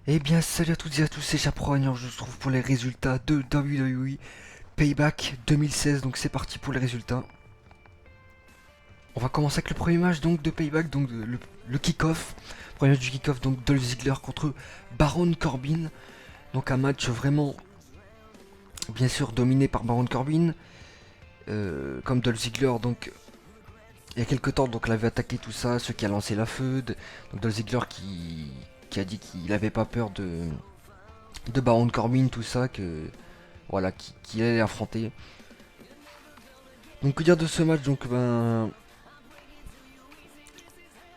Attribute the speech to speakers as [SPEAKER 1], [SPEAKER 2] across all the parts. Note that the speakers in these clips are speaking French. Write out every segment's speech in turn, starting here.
[SPEAKER 1] Eh bien, salut à toutes et à tous, c'est Chaprogne, je se trouve pour les résultats de WWE Payback 2016, donc c'est parti pour les résultats. On va commencer avec le premier match donc de Payback, donc le kick-off. Premier match du kick-off, donc Dolph Ziggler contre Baron Corbin. Donc un match vraiment, bien sûr, dominé par Baron Corbin. Comme Dolph Ziggler, donc il y a quelques temps, donc l'avait attaqué tout ça, ce qui a lancé la feud. Donc Dolph Ziggler qui a dit qu'il n'avait pas peur de Baron Corbin, tout ça, voilà, qui allait affronter. Donc que dire de ce match, donc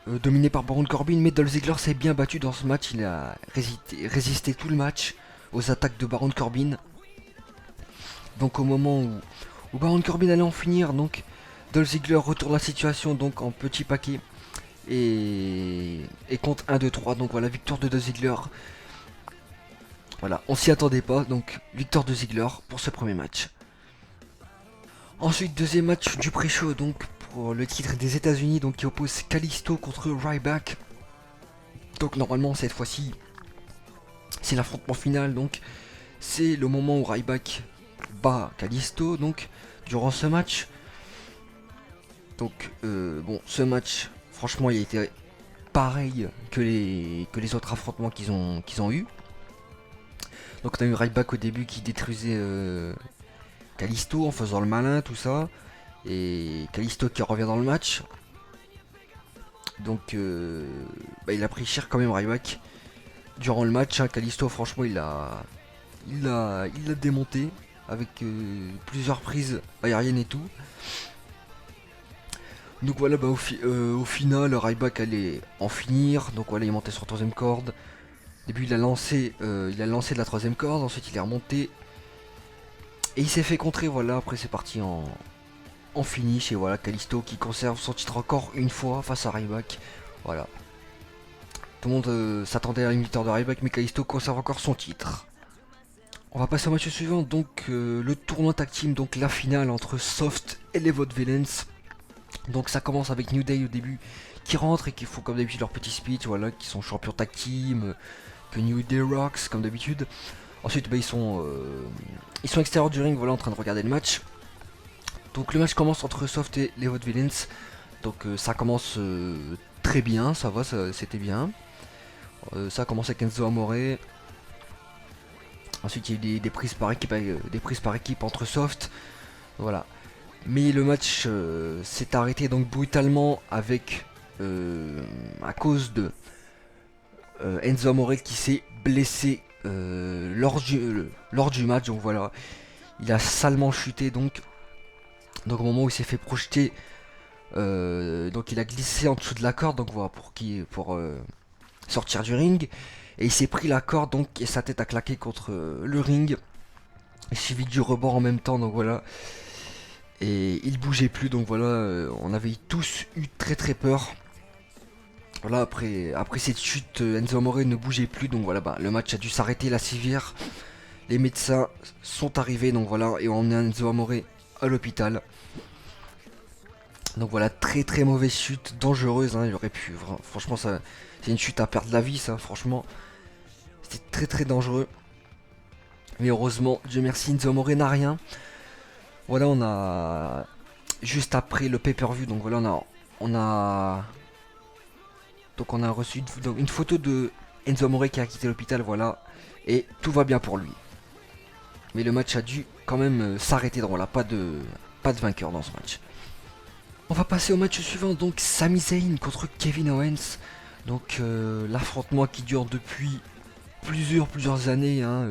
[SPEAKER 1] dominé par Baron Corbin, mais Dolph Ziggler s'est bien battu dans ce match, il a résisté tout le match aux attaques de Baron Corbin. Donc au moment où Baron Corbin allait en finir, donc Dolph Ziggler retourne la situation donc en petit paquet et compte 1, 2, 3. Donc voilà, victoire de Dolph Ziggler. Voilà, on s'y attendait pas, donc victoire de Ziggler pour ce premier match. Ensuite, deuxième match du pré-show, donc pour le titre des États-Unis, donc qui oppose Kalisto contre Ryback. Donc normalement cette fois-ci, c'est l'affrontement final, donc c'est le moment où Ryback bat Kalisto, donc durant ce match. Donc bon, ce match, franchement, il a été pareil que les autres affrontements qu'ils ont eu. Donc on a eu Ryback au début qui détruisait Kalisto en faisant le malin, tout ça. Et Kalisto qui revient dans le match. Donc il a pris cher quand même Ryback durant le match. Hein. Kalisto franchement il l'a démonté avec plusieurs prises aériennes et tout. Donc voilà, au final Ryback allait en finir. Donc voilà, il est monté sur la troisième corde. Au début il a lancé de la troisième corde, ensuite il est remonté. Et il s'est fait contrer, voilà, après c'est parti en finish. Et voilà, Kalisto qui conserve son titre encore une fois face à Ryback. Voilà. Tout le monde s'attendait à une victoire de Ryback, mais Kalisto conserve encore son titre. On va passer au match suivant, donc le tournoi tag team, donc la finale entre Soft et les Vaudevillains. Donc ça commence avec New Day au début, qui rentrent et qui font comme d'habitude leur petit speech, voilà, qui sont champions tag team, que New Day rocks comme d'habitude. Ensuite ils sont extérieurs du ring, voilà, en train de regarder le match. Donc le match commence entre Soft et les Vaudevillains. Donc ça commence très bien, ça va, c'était bien. Ça a commencé avec Enzo Amore. Ensuite, il y a eu des prises par équipe, des prises par équipe entre Soft. Voilà. Mais le match s'est arrêté donc brutalement avec à cause de Enzo Amore qui s'est blessé lors du match. Donc voilà, il a salement chuté donc au moment où il s'est fait projeter, donc il a glissé en dessous de la corde. Donc voilà pour sortir du ring. Et il s'est pris la corde donc et sa tête a claqué contre le ring. Suivi du rebord en même temps, donc voilà. Et il bougeait plus, donc voilà, on avait tous eu très très peur. Voilà, après cette chute, Enzo Amore ne bougeait plus, donc voilà, le match a dû s'arrêter, la civière. Les médecins sont arrivés, donc voilà, et on a Enzo Amore à l'hôpital. Donc voilà, très très mauvaise chute, dangereuse, hein, il aurait pu, franchement, ça, c'est une chute à perdre la vie, ça, franchement. C'était très très dangereux. Mais heureusement, Dieu merci, Enzo Amore n'a rien. Voilà, on a juste après le pay-per-view, donc voilà, on a reçu une photo de Enzo Amore qui a quitté l'hôpital, voilà, et tout va bien pour lui. Mais le match a dû quand même s'arrêter, donc voilà, pas de vainqueur dans ce match. On va passer au match suivant, donc Sami Zayn contre Kevin Owens. Donc l'affrontement qui dure depuis plusieurs années. Hein,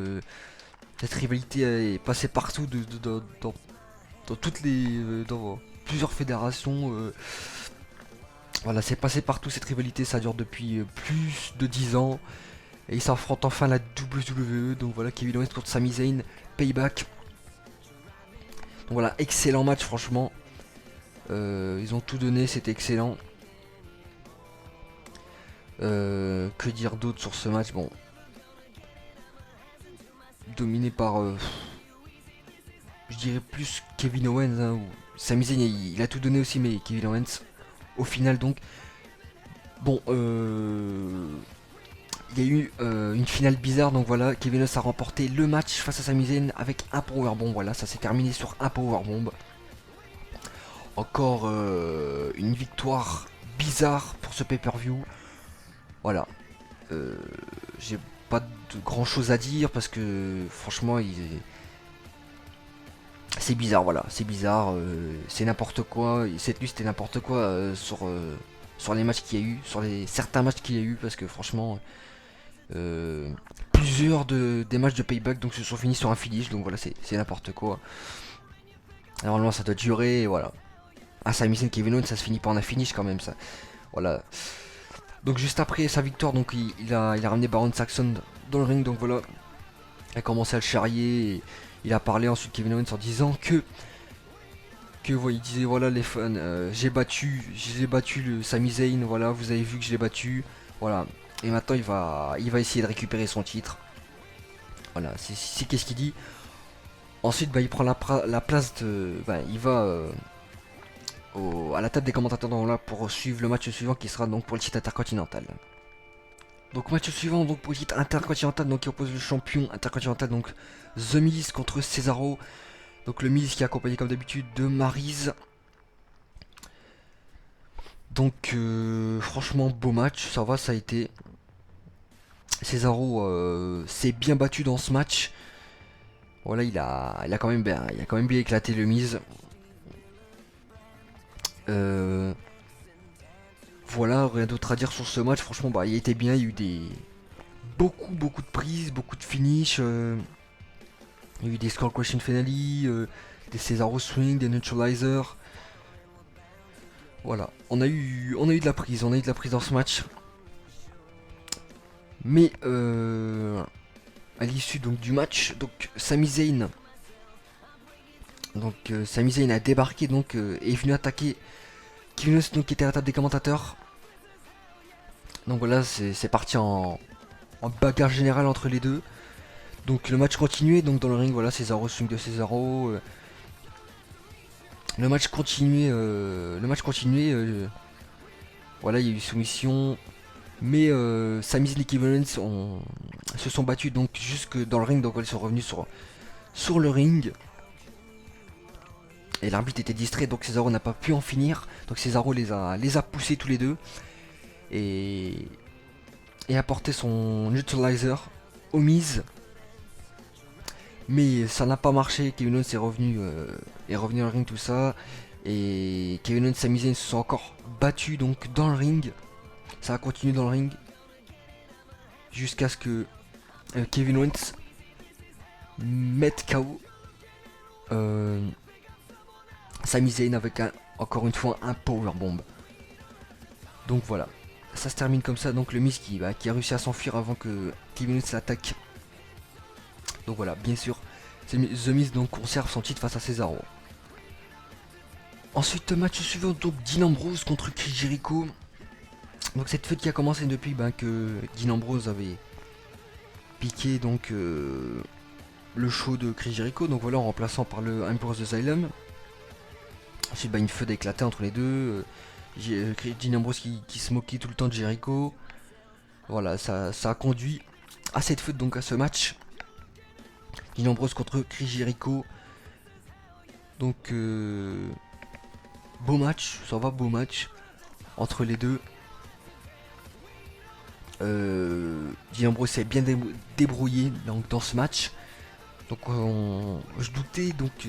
[SPEAKER 1] cette rivalité est passée partout dans toutes dans plusieurs fédérations. Voilà, c'est passé partout cette rivalité, ça dure depuis plus de 10 ans. Et ils s'affrontent enfin la WWE, donc voilà, Kevin Owens contre Sami Zayn, Payback. Donc voilà, excellent match franchement. Ils ont tout donné, c'était excellent. Que dire d'autre sur ce match? Bon, dominé par, je dirais plus Kevin Owens. Hein, ou Sami Zayn, il a tout donné aussi, mais Kevin Owens, au final donc. Bon, il y a eu une finale bizarre. Donc voilà, Kevin Owens a remporté le match face à Sami Zayn avec un powerbomb. Voilà, ça s'est terminé sur un powerbomb. Encore une victoire bizarre pour ce pay-per-view. Voilà. J'ai pas de grand chose à dire parce que franchement c'est bizarre, voilà, c'est bizarre, c'est n'importe quoi. Cette nuit c'était n'importe quoi sur les matchs qu'il y a eu, sur certains matchs qu'il y a eu, parce que franchement euh, plusieurs des matchs de payback donc se sont finis sur un finish, donc voilà, c'est n'importe quoi. Normalement ça doit durer, et voilà. Ah, Sami Zayn, Kevin Owens, ça se finit pas en un finish quand même, ça. Voilà. Donc juste après sa victoire, donc il a ramené Baron Saxon dans le ring, donc voilà. Il a commencé à le charrier, et il a parlé ensuite Kevin Owens en disant que ouais, il disait voilà les fans, j'ai battu le Sami Zayn, voilà, vous avez vu que je l'ai battu, voilà. Et maintenant il va essayer de récupérer son titre. Voilà, c'est qu'est-ce qu'il dit. Ensuite, bah, il prend la place de, bah, il va à la table des commentateurs donc, là, pour suivre le match suivant qui sera donc pour le titre intercontinental. Donc match suivant donc pour le titre intercontinental, donc qui oppose le champion intercontinental, donc The Miz contre Cesaro. Donc le Miz qui est accompagné comme d'habitude de Maryse. Donc franchement beau match, ça va, ça a été. Cesaro s'est bien battu dans ce match. Voilà, il a quand même bien éclaté le Miz. Voilà, rien d'autre à dire sur ce match. Franchement, bah, il était bien. Il y a eu beaucoup de prises, beaucoup de finish. Il y a eu des Skull Crushing Finale, des Cesaro Swing, des Neutralizer. Voilà, on a eu de la prise, dans ce match. Mais à l'issue donc du match, donc Sami Zayn, a débarqué donc et est venu attaquer Kevin Owens donc qui était à la table des commentateurs. Donc voilà, c'est parti en bagarre générale entre les deux. Donc le match continuait donc dans le ring, voilà, Cesaro swing de Cesaro. Le match continuait, voilà, il y a eu soumission. Mais Sami Zayn et Kevin Owens se sont battus donc jusque dans le ring, donc ils sont revenus sur le ring. Et l'arbitre était distrait, donc Cesaro n'a pas pu en finir. Donc Cesaro les a poussés tous les deux. Et a porté son neutralizer au Miz. Mais ça n'a pas marché, Kevin Owens est revenu dans le ring, tout ça. Et Kevin Owens et Sami Zayn se sont encore battus donc dans le ring. Ça a continué dans le ring. Jusqu'à ce que Kevin Owens mette KO Sami Zayn avec encore une fois un powerbomb. Donc voilà, ça se termine comme ça. Donc le Miz qui a réussi à s'enfuir avant que Kevin Owens l'attaque. Donc voilà, bien sûr, The Miz donc conserve son titre face à Cesaro. Ensuite, match suivant, donc Dean Ambrose contre Chris Jericho. Donc cette fête qui a commencé depuis que Dean Ambrose avait piqué donc le show de Chris Jericho. Donc voilà, en remplaçant par le Ambrose Asylum. Ensuite, une feud a éclaté entre les deux. Dean Ambrose qui se moquait tout le temps de Jericho. Voilà, ça a conduit à cette feud, donc à ce match. Dean Ambrose contre Chris Jericho. Donc beau match, ça va, beau match entre les deux. Dean Ambrose s'est bien débrouillé donc, dans ce match. Donc je doutais donc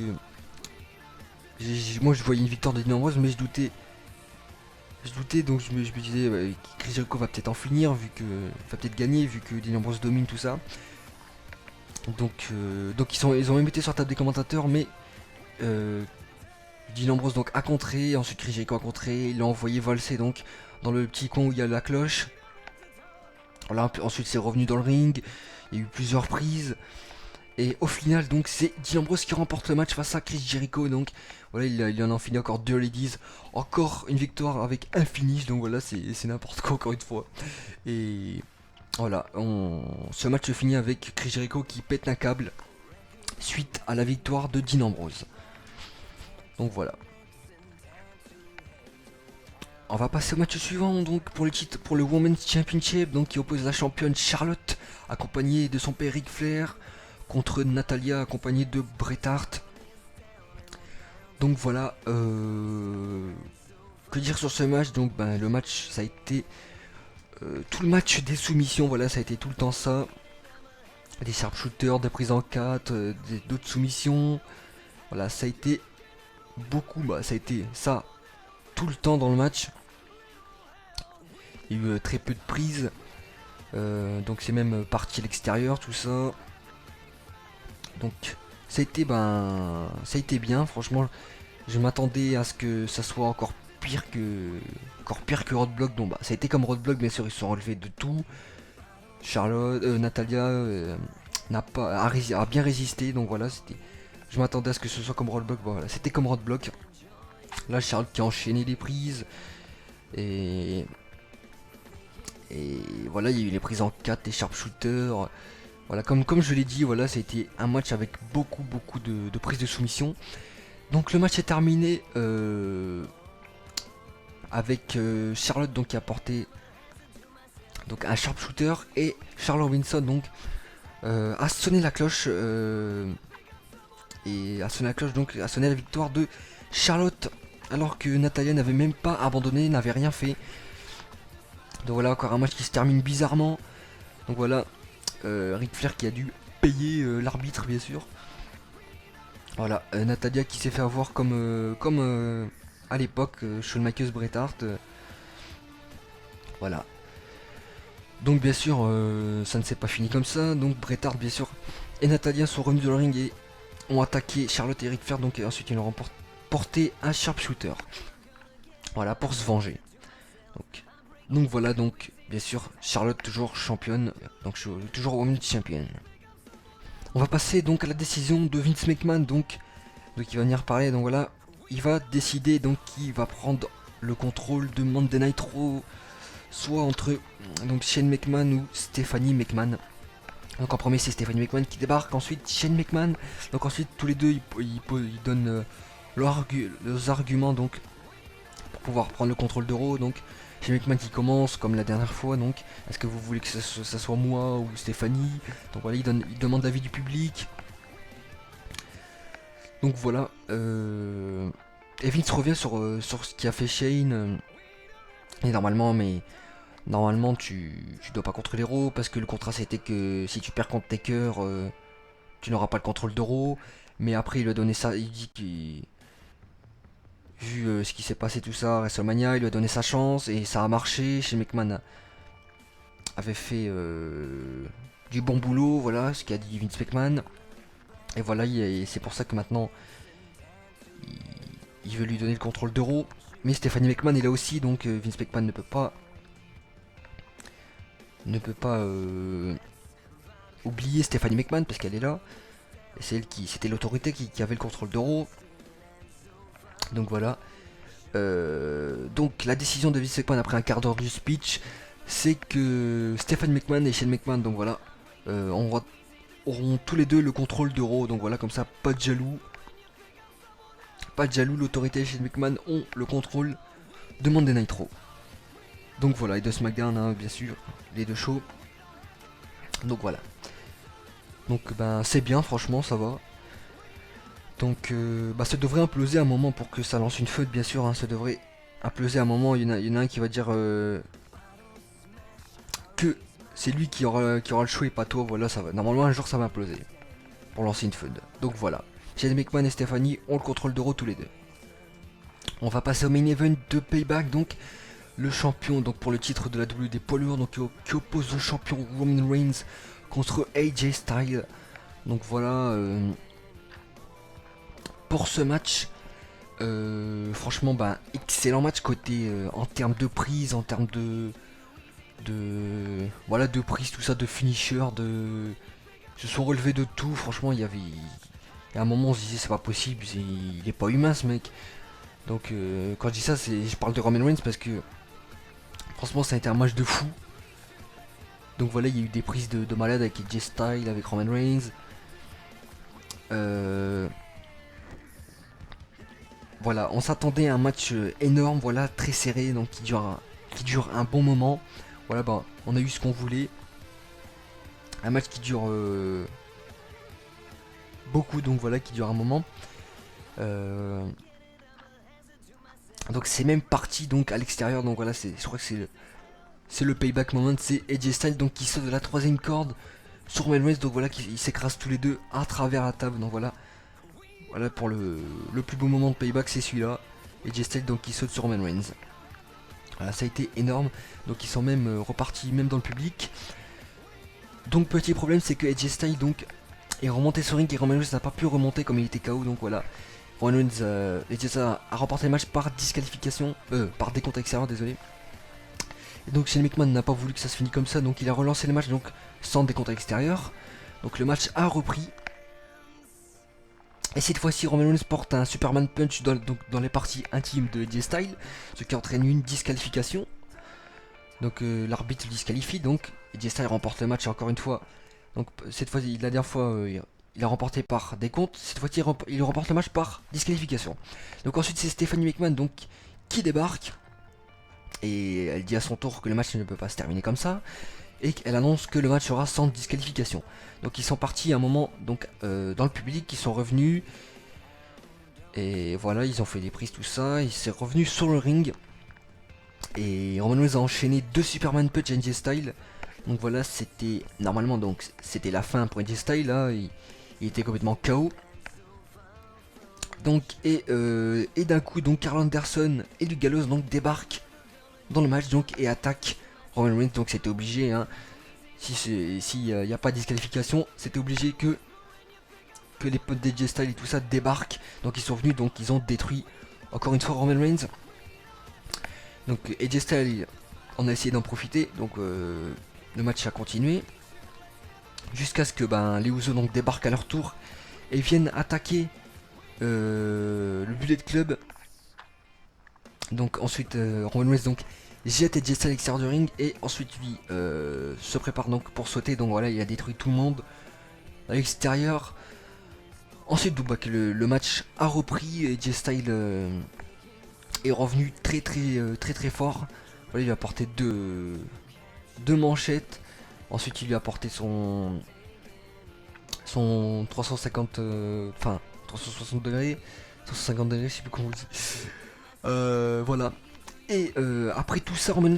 [SPEAKER 1] moi je voyais une victoire de Dean Ambrose, mais je doutais donc je me disais Chris Jericho va peut-être en finir, va peut-être gagner vu que Dean Ambrose domine tout ça. Donc ils ont même été sur la table des commentateurs, mais Dean Ambrose donc a contré, ensuite Chris Jericho a contré, il l'a envoyé valser donc dans le petit coin où il y a la cloche. Voilà, ensuite c'est revenu dans le ring, il y a eu plusieurs prises. Et au final, donc, c'est Dean Ambrose qui remporte le match face à Chris Jericho. Donc, voilà, il en a fini encore 2 ladies. Encore une victoire avec un finish. Donc, voilà, c'est n'importe quoi, encore une fois. Et voilà, ce match se finit avec Chris Jericho qui pète un câble suite à la victoire de Dean Ambrose. Donc, voilà. on va passer au match suivant, donc pour le titre, pour le Women's Championship, donc qui oppose la championne Charlotte, accompagnée de son père Ric Flair, contre Natalia, accompagnée de Bret Hart. Donc voilà, que dire sur ce match? Donc le match, ça a été tout le match des soumissions, voilà, ça a été tout le temps ça. Des sharpshooters, des prises en 4, d'autres soumissions. Voilà, ça a été beaucoup, ça a été ça tout le temps dans le match. Il y a eu très peu de prises. Donc c'est même parti à l'extérieur, tout ça. Donc ça a été bien, franchement. Je m'attendais à ce que ça soit encore pire que Roadblock. Donc ça a été comme Roadblock, bien sûr, ils se sont relevés de tout. Charlotte, Natalia a bien résisté, donc voilà, c'était. Je m'attendais à ce que ce soit comme Roadblock, voilà, c'était comme Roadblock. Là, Charlotte qui a enchaîné les prises. Et voilà, il y a eu les prises en 4, les sharpshooters. Voilà, comme je l'ai dit, voilà, ça a été un match avec beaucoup de prises de soumission. Donc le match est terminé avec Charlotte donc, qui a porté donc, un sharpshooter et Charlotte Robinson donc a sonné la cloche et a sonné la cloche donc a sonné la victoire de Charlotte alors que Natalia n'avait même pas abandonné, n'avait rien fait. Donc voilà, encore un match qui se termine bizarrement. Donc voilà, Ric Flair qui a dû payer l'arbitre bien sûr. Voilà, Natalia qui s'est fait avoir comme à l'époque, Shawn Michaels, Bret Hart. Voilà. Donc bien sûr, ça ne s'est pas fini comme ça. Donc Bret Hart bien sûr et Natalia sont revenus dans le ring et ont attaqué Charlotte et Ric Flair. Donc et ensuite ils leur ont porté un sharpshooter. Voilà, pour se venger. Donc voilà, donc bien sûr Charlotte toujours championne, donc toujours Women's Champion. On va passer donc à la décision de Vince McMahon, donc il va venir parler, donc voilà, il va décider donc qui va prendre le contrôle de Monday Night Raw, soit entre donc Shane McMahon ou Stephanie McMahon. Donc en premier c'est Stephanie McMahon qui débarque, ensuite Shane McMahon, donc ensuite tous les deux ils donnent leurs arguments donc pour pouvoir prendre le contrôle de Raw. Donc Shane McMahon qui commence comme la dernière fois, donc est-ce que vous voulez que ça soit moi ou Stéphanie? Donc voilà, il demande l'avis du public. Donc voilà, et Vince revient sur ce qui a fait Shane. Et normalement tu dois pas contrôler Raw parce que le contrat c'était que si tu perds contre Taker, tu n'auras pas le contrôle de Raw. Mais après il lui a donné ça, il dit qu'il vu ce qui s'est passé tout ça à WrestleMania, il lui a donné sa chance et ça a marché. Chez McMahon avait fait du bon boulot, voilà ce qu'a dit Vince McMahon. Et voilà, c'est pour ça que maintenant il veut lui donner le contrôle d'Euro. Mais Stephanie McMahon est là aussi, donc Vince McMahon ne peut pas oublier Stephanie McMahon parce qu'elle est là. Et c'est elle c'était l'autorité qui avait le contrôle d'Euro. Donc voilà. Donc la décision de Vince McMahon après un quart d'heure du speech, c'est que Stephanie McMahon et Shane McMahon, donc voilà, auront tous les deux le contrôle de Raw. Donc voilà, comme ça, pas de jaloux. Pas de jaloux, l'autorité et Shane McMahon ont le contrôle de Monday Night Raw. Donc voilà, et de SmackDown, hein, bien sûr, les deux shows. Donc voilà. Donc c'est bien, franchement, ça va. Donc ça devrait imploser à un moment pour que ça lance une feud, bien sûr, hein, ça devrait imploser à un moment. Il y en a un qui va dire que c'est lui qui aura le choix et pas toi. Voilà, ça va. Normalement un jour ça va imploser pour lancer une feud. Donc voilà, Shane McMahon et Stephanie ont le contrôle d'Euro tous les deux. On va passer au main event de Payback, donc le champion donc pour le titre de la WWE des poids lourds, donc qui oppose le champion Roman Reigns contre AJ Styles. Donc voilà, pour ce match, franchement, excellent match côté en termes de prise, en termes de prise, tout ça, de finisher, se sont relevés de tout. Franchement, il y a un moment, on se disait c'est pas possible, il est pas humain ce mec. Donc quand je dis ça, je parle de Roman Reigns parce que franchement, ça a été un match de fou. Donc voilà, il y a eu des prises de malade avec AJ Styles, avec Roman Reigns. Voilà, on s'attendait à un match énorme, voilà, très serré, donc qui dure un bon moment. Voilà, bah, on a eu ce qu'on voulait. Un match qui dure beaucoup, donc voilà, qui dure un moment. Euh, donc c'est même parti donc à l'extérieur, donc voilà, je crois que c'est le payback moment, c'est AJ Styles donc qui saute de la troisième corde sur Roman Reigns, donc voilà, ils s'écrasent tous les deux à travers la table, donc voilà. Voilà pour le plus beau moment de payback, c'est celui-là. AJ Styles donc qui saute sur Roman Reigns. Voilà, ça a été énorme, donc ils sont même repartis même dans le public. Donc petit problème, c'est que AJ Styles donc est remonté sur ring et Roman Reigns n'a pas pu remonter comme il était KO, donc voilà. Roman Reigns a remporté le match par disqualification, par décompte extérieur, désolé. Et donc Shane McMahon n'a pas voulu que ça se finisse comme ça, donc il a relancé le match donc sans décompte extérieur. Donc le match a repris. Et cette fois-ci, Roman Reigns porte un Superman Punch dans les parties intimes de AJ Styles, ce qui entraîne une disqualification. Donc l'arbitre disqualifie, donc AJ Styles remporte le match encore une fois. Donc cette fois, la dernière fois, il a remporté par décompte. Cette fois-ci, il remporte le match par disqualification. Donc ensuite, c'est Stephanie McMahon donc qui débarque. Et elle dit à son tour que le match ne peut pas se terminer comme ça. Et qu'elle annonce que le match sera sans disqualification. Donc ils sont partis à un moment donc, dans le public, ils sont revenus. Et voilà, ils ont fait des prises, tout ça. Ils sont revenus sur le ring. Et Roman Reigns a enchaîné deux Superman Punch AJ Styles. Donc voilà, c'était normalement donc c'était la fin pour AJ Styles là. Il était complètement KO. Donc et d'un coup donc Karl Anderson et Luke Gallows donc débarquent dans le match donc et attaquent Roman Reigns. Donc c'était obligé hein. Si n'y a pas de disqualification, c'était obligé que les potes d'AJ Styles et tout ça débarquent. Donc ils sont venus, donc ils ont détruit encore une fois Roman Reigns. Donc AJ Styles, on a essayé d'en profiter, donc le match a continué. Jusqu'à ce que les Usos donc débarquent à leur tour et viennent attaquer le Bullet Club. Donc ensuite Roman Reigns donc jette AJ Styles à l'extérieur du ring et ensuite lui se prépare donc pour sauter. Donc voilà, il a détruit tout le monde à l'extérieur. Ensuite donc, le match a repris et AJ Styles est revenu très fort. Voilà, il lui a apporté deux manchettes. Ensuite il lui a apporté son 350 enfin 360 degrés, 150 degrés, je sais plus comment on dit. Voilà. Et après tout ça, Roman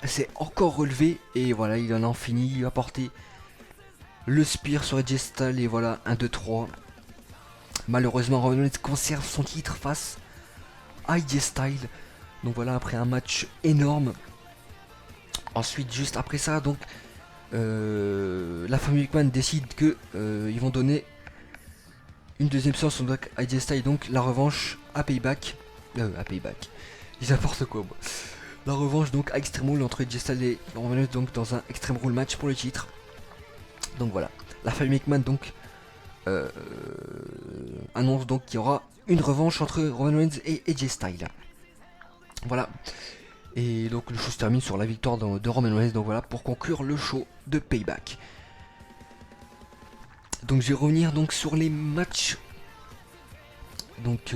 [SPEAKER 1] s'est encore relevé et voilà, il en a fini, il a porté le spear sur AJ Styles et voilà, 1, 2, 3. Malheureusement, Roman Reigns conserve son titre face à AJ Styles. Donc voilà, après un match énorme. Ensuite, juste après ça, donc la famille McMahon décide que ils vont donner une deuxième chance à AJ Styles, donc la revanche à Payback. À Payback. Ils n'importe quoi, moi. La revanche donc à Extreme Rules entre AJ Styles et Roman Reigns donc dans un Extreme Rules match pour le titre. Donc voilà, la famille McMahon donc annonce donc qu'il y aura une revanche entre Roman Reigns et AJ Styles. Voilà. Et donc le show se termine sur la victoire de Roman Reigns. Donc voilà pour conclure le show de Payback. Donc je vais revenir donc sur les matchs. Donc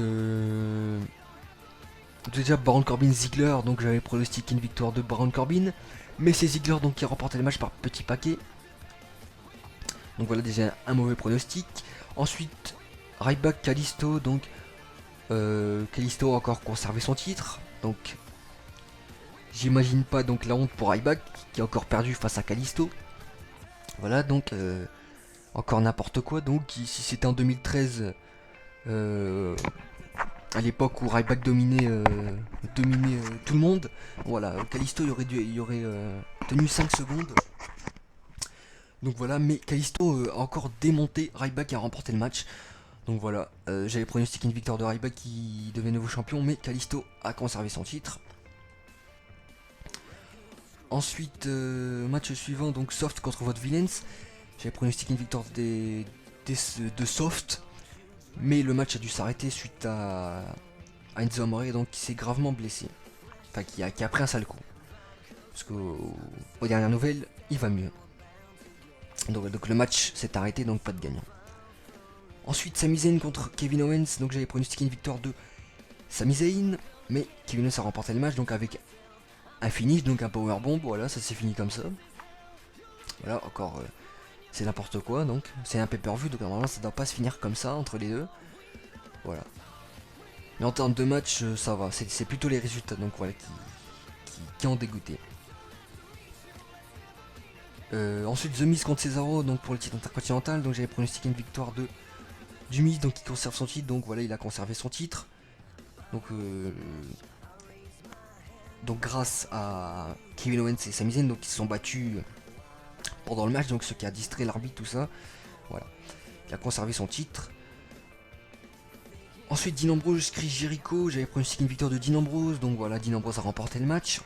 [SPEAKER 1] déjà Baron Corbin Ziggler, donc j'avais pronostiqué une victoire de Baron Corbin, mais c'est Ziggler donc qui a remporté le match par petit paquet. Donc voilà déjà un mauvais pronostic. Ensuite Ryback Kalisto, donc Kalisto a encore conservé son titre, donc j'imagine pas donc la honte pour Ryback qui a encore perdu face à Kalisto. Voilà donc encore n'importe quoi. Donc si c'était en 2013 à l'époque où Ryback dominait tout le monde, voilà, Kalisto il aurait tenu 5 secondes. Donc voilà, mais Kalisto a encore démonté Ryback et a remporté le match. Donc voilà, j'avais pronostiqué une victoire de Ryback qui devenait nouveau champion, mais Kalisto a conservé son titre. Ensuite, match suivant, donc Soft contre Vaude Villains. J'avais pronostiqué une victoire de Soft, mais le match a dû s'arrêter suite à Enzo Amore, donc qui s'est gravement blessé. Enfin, qui a pris un sale coup. Parce qu'aux dernières nouvelles, il va mieux. Donc le match s'est arrêté, donc pas de gagnant. Ensuite, Sami Zayn contre Kevin Owens. Donc j'avais pronostiqué une victoire de Sami Zayn, mais Kevin Owens a remporté le match donc avec un finish, donc un powerbomb, voilà, ça s'est fini comme ça. Voilà, encore, c'est n'importe quoi, donc c'est un pay-per-view, donc normalement ça doit pas se finir comme ça entre les deux. Voilà. Mais en termes de match, ça va, c'est plutôt les résultats donc voilà qui ont dégoûté. Ensuite The Miz contre Cesaro donc pour le titre intercontinental, donc j'avais pronostiqué une victoire du Miz donc qui conserve son titre, donc voilà il a conservé son titre. Donc grâce à Kevin Owens et Sami Zayn donc ils se sont battus pendant le match, donc ce qui a distrait l'arbitre, tout ça. Voilà. Il a conservé son titre. Ensuite Dean Ambrose, Chris Jericho, j'avais pronostiqué une victoire de Dean Ambrose, donc voilà, Dean Ambrose a remporté le match.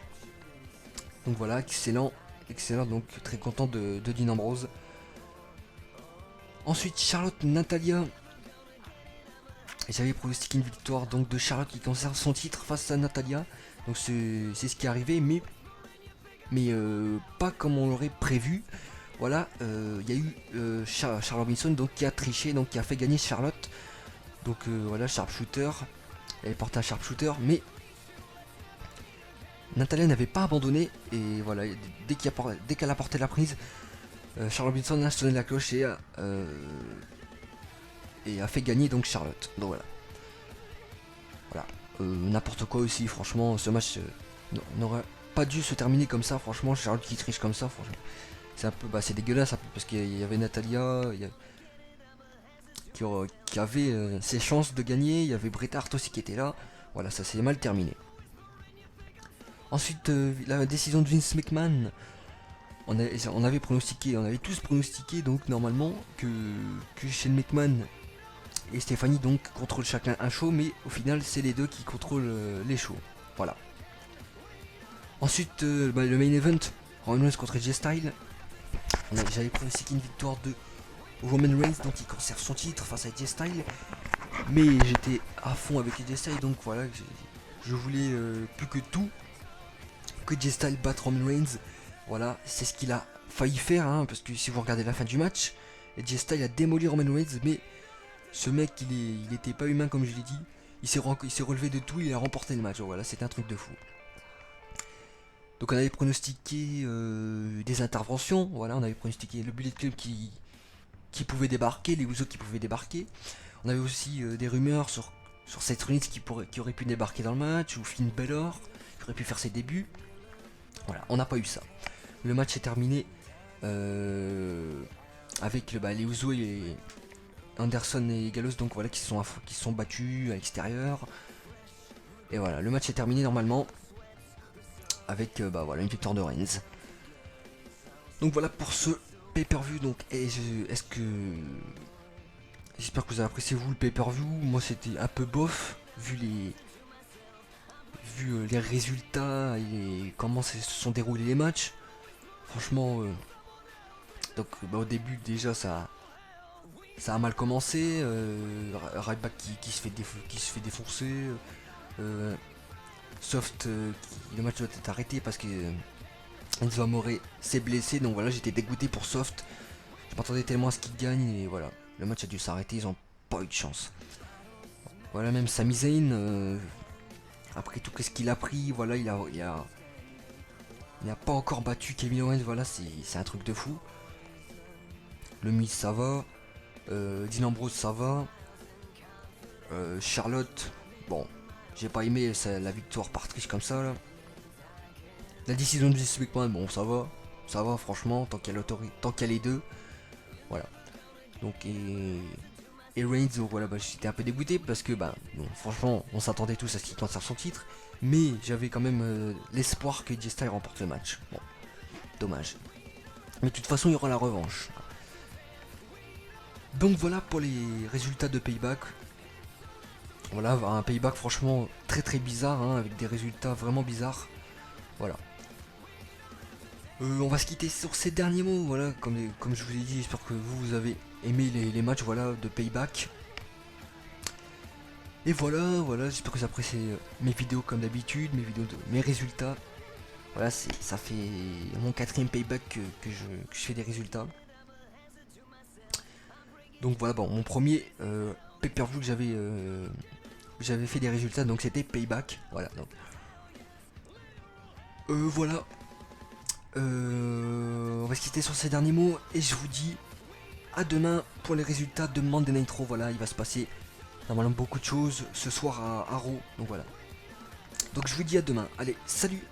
[SPEAKER 1] Donc voilà, excellent, donc très content de Dean Ambrose. Ensuite Charlotte Natalia, j'avais pronostiqué une victoire donc de Charlotte qui conserve son titre face à Natalia. Donc c'est ce qui est arrivé, mais pas comme on l'aurait prévu. Voilà, il y a eu Charles Robinson donc qui a triché, donc qui a fait gagner Charlotte. Donc voilà, sharpshooter, elle est portée à sharpshooter, mais Natalia n'avait pas abandonné et voilà, dès qu'elle a porté la prise, Charles Robinson a sonné la cloche et a fait gagner donc Charlotte. Donc voilà, n'importe quoi aussi, franchement, ce match n'aurait pas dû se terminer comme ça, franchement, Charlotte qui triche comme ça, franchement. C'est un peu, c'est dégueulasse parce qu'il y avait Natalia qui avait ses chances de gagner, il y avait Bret Hart aussi qui était là. Voilà, ça s'est mal terminé. Ensuite, la décision de Vince McMahon, on avait tous pronostiqué donc normalement que Shane McMahon et Stéphanie donc contrôlent chacun un show, mais au final c'est les deux qui contrôlent les shows. Voilà. Ensuite, le main event, Roman Reigns contre AJ Styles. J'avais pronostiqué une victoire de Roman Reigns, donc il conserve son titre face à AJ Styles. Mais j'étais à fond avec AJ Styles, donc voilà, je voulais plus que tout que AJ Styles batte Roman Reigns. Voilà, c'est ce qu'il a failli faire, hein, parce que si vous regardez la fin du match, AJ Styles a démoli Roman Reigns, mais ce mec, il était pas humain comme je l'ai dit. Il s'est relevé de tout, il a remporté le match. Voilà, c'est un truc de fou. Donc on avait pronostiqué des interventions. Voilà, on avait pronostiqué le Bullet Club qui pouvait débarquer, les Usos qui pouvaient débarquer. On avait aussi des rumeurs sur Seth Rollins qui aurait pu débarquer dans le match, ou Finn Balor qui aurait pu faire ses débuts. Voilà, on n'a pas eu ça. Le match est terminé avec les Usos et Anderson et Gallows donc voilà qui se sont battus à l'extérieur. Et voilà, le match est terminé normalement avec voilà une victoire de Reigns. Donc voilà pour ce pay-per-view. Donc est-ce que j'espère que vous avez apprécié vous le pay-per-view. Moi c'était un peu bof vu les résultats et comment se sont déroulés les matchs. Franchement donc au début déjà ça a mal commencé, Ryback qui se fait défoncer, Soft, le match doit être arrêté parce que Enzo Amore s'est blessé, donc voilà j'étais dégoûté pour Soft, je m'attendais tellement à ce qu'il gagne et voilà, le match a dû s'arrêter, ils ont pas eu de chance. Voilà, même Sami Zayn, après tout ce qu'il a pris, voilà il a pas encore battu Kevin Owens, voilà c'est un truc de fou. Le Miz ça va, Dean Ambrose ça va, Charlotte, bon, j'ai pas aimé la victoire par triche comme ça là. La décision de Vince McMahon, bon ça va franchement, tant qu'il y a les deux, voilà. Donc et Reigns, donc voilà, j'étais un peu dégoûté parce que bon, franchement on s'attendait tous à ce qu'il conserve son titre, mais j'avais quand même l'espoir que AJ Styles remporte le match. Bon, dommage. Mais de toute façon il y aura la revanche. Donc voilà pour les résultats de Payback. Voilà, un Payback franchement très très bizarre, hein, avec des résultats vraiment bizarres. Voilà. On va se quitter sur ces derniers mots, voilà, comme je vous l'ai dit, j'espère que vous avez aimé les matchs voilà, de Payback. Et voilà, j'espère que vous appréciez mes vidéos comme d'habitude, mes résultats. Voilà, ça fait mon 4ème Payback que je fais des résultats. Donc voilà, bon, mon premier pay-per-view que j'avais j'avais fait des résultats, donc c'était payback. Voilà, donc. Voilà. On va se quitter sur ces derniers mots et je vous dis à demain pour les résultats de Monday Nitro. Voilà, il va se passer normalement beaucoup de choses ce soir à Raw. Donc voilà. Donc je vous dis à demain. Allez, salut!